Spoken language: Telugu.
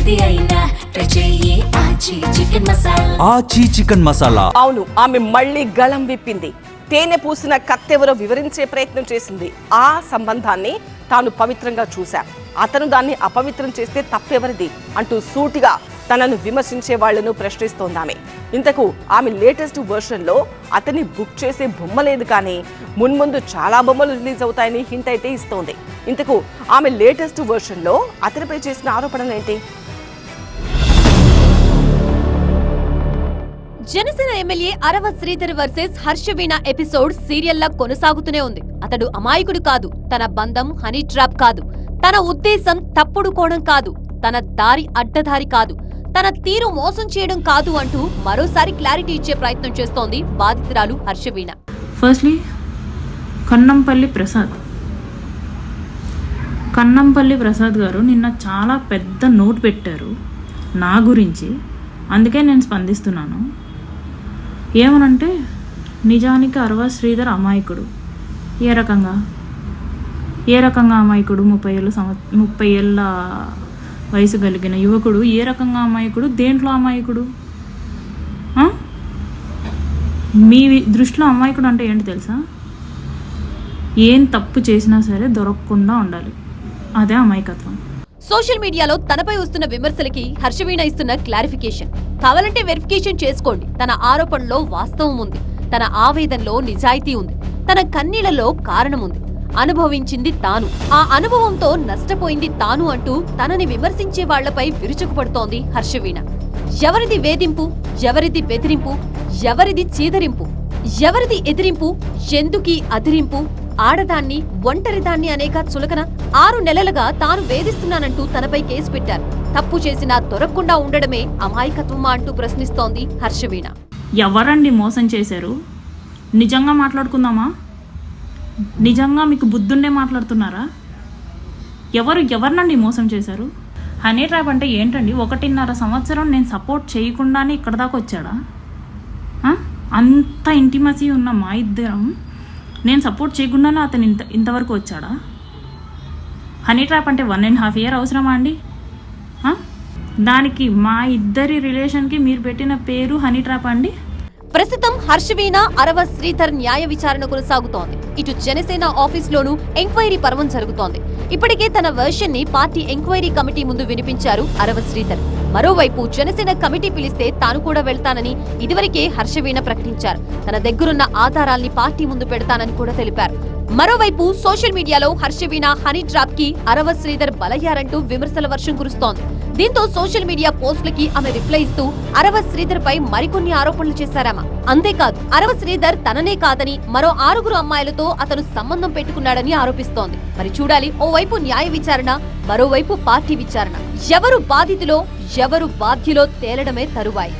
ఏది అయినా ట్రై చెయ్యి ఆచి చికెన్ మసాలా. ఆచి చికెన్ మసాలా. అవును, ఆమె మళ్ళీ గళం విప్పింది. తేనె పూసిన కత్తెవరో వివరించే ప్రయత్నం చేసింది. ఆ సంబంధాన్ని తాను పవిత్రంగా చూశా, అతను దాన్ని అపవిత్రం చేస్తే తప్పెవరిది అంటూ సూటిగా తనను విమర్శించే వాళ్లను ప్రశ్నిస్తోందామె. ఇంతకు ఆమె లేటెస్ట్ వర్షన్ లో అతన్ని బుక్ చేసే బొమ్మ లేదు, కానీ మున్ముందు చాలా బొమ్మలు రిలీజ్ అవుతాయని హింట్ అయితే ఇస్తోంది. ఇంతకు ఆమె లేటెస్ట్ వర్షన్ లో అతనిపై చేసిన ఆరోపణలు ఏంటి? జనసేన ఎమ్మెల్యే అరవ శ్రీధర్ వర్సెస్ హర్షవీణ ఎపిసోడ్ సీరియల్లా కొనసాగుతూనే ఉంది. అతడు అమాయకుడు కాదు, తన బంధం హనీ ట్రాప్ కాదు, తన ఉద్దేశం తప్పుడు కోణం కాదు, తన దారి అడ్డదారి కాదు, తన తీరు మోసం చేయడం కాదు అంటూ మరోసారి క్లారిటీ ఇచ్చే ప్రయత్నం చేస్తోంది బాధితురాలు హర్షవీణ. ఫస్ట్లీ కన్నంపల్లి ప్రసాద్ గారు నిన్న చాలా పెద్ద నోట్ పెట్టారు నా గురించి. అందుకే నేను స్పందిస్తున్నాను. ఏమనంటే, నిజానికి అరవ శ్రీధర్ అమాయకుడు. ఏ రకంగా అమాయకుడు? 30 ఏళ్ళ వయసు కలిగిన యువకుడు ఏ రకంగా అమాయకుడు? దేంట్లో అమాయకుడు? మీ దృష్టిలో అమాయకుడు అంటే ఏంటి తెలుసా? ఏం తప్పు చేసినా సరే దొరకకుండా ఉండాలి, అదే అమాయకత్వం. సోషల్ మీడియాలో తనపై వస్తున్న విమర్శలకి హర్షవీణ ఇస్తున్న క్లారిఫికేషన్. కావాలంటే వెరిఫికేషన్ చేసుకోండి. తన ఆరోపణలో వాస్తవం ఉంది, తన ఆవేదనలో నిజాయితీ ఉంది, తన కన్నీళ్లలో కారణం ఉంది. అనుభవించింది తాను, ఆ అనుభవంతో నష్టపోయింది తాను అంటూ తనని విమర్శించే వాళ్లపై విరుచుకుపడుతోంది హర్షవీణ. ఎవరిది వేధింపు, ఎవరిది బెదిరింపు, ఎవరిది చీదరింపు, ఎవరిది ఎదిరింపు, ఎందుకీ అదిరింపు? ఆడదాన్ని, ఒంటరిదాన్ని అనేక చులకన. 6 నెలలుగా తాను వేధిస్తున్నానంటూ తనపై కేసు పెట్టారు. తప్పు చేసినా దొరకకుండా ఉండడమే అమాయకత్వమా అంటూ ప్రశ్నిస్తోంది హర్షవీణ. ఎవరండి మోసం చేశారు? నిజంగా మాట్లాడుకుందామా? నిజంగా మీకు బుద్ధుండే మాట్లాడుతున్నారా? ఎవరినండి మోసం చేశారు? హనీ ట్రాప్ అంటే ఏంటండి? 1.5 సంవత్సరం నేను సపోర్ట్ చేయకుండానే ఇక్కడ దాకా వచ్చాడా? అంత ఇంటిమసీ ఉన్న మా ఇద్దరం నేను సపోర్ట్ చేయకుండానే అతను ఇంతవరకు వచ్చాడా? హనీ ట్రాప్ అంటే 1.5 year అవసరమా అండి? దానికి మా ఇద్దరి రిలేషన్కి మీరు పెట్టిన పేరు హనీ ట్రాప్ అండి? ప్రస్తుతం హర్షవీణ అరవ శ్రీధర్ న్యాయ విచారణ కొనసాగుతోంది. ఇటు జనసేన ఆఫీస్లోనూ ఎంక్వైరీ పర్వం జరుగుతోంది. ఇప్పటికే తన వెర్షన్ ని పార్టీ ఎంక్వైరీ కమిటీ ముందు వినిపించారు అరవ శ్రీధర్. మరోవైపు జనసేన కమిటీ పిలిస్తే తాను కూడా వెళ్తానని ఇదివరకే హర్షవీణ ప్రకటించారు. తన దగ్గరున్న ఆధారాల్ని పార్టీ ముందు పెడతానని కూడా తెలిపారు. మరోవైపు సోషల్ మీడియాలో హర్షవీణ హనీ ట్రాప్ కి అరవ శ్రీధర్ బలయ్యారంటూ విమర్శల వర్షం కురుస్తోంది. దీంతో సోషల్ మీడియా పోస్టులకి ఆమె రిప్లై ఇస్తూ అరవ శ్రీధర్ పై మరికొన్ని ఆరోపణలు చేశారామా. అంతేకాదు, అరవ శ్రీధర్ తననే కాదని మరో 6 అమ్మాయిలతో అతను సంబంధం పెట్టుకున్నాడని ఆరోపిస్తోంది. మరి చూడాలి, ఓవైపు న్యాయ విచారణ, మరోవైపు పార్టీ విచారణ. ఎవరు బాధితులో ఎవరు బాధ్యులో తేలడమే తరువాయి.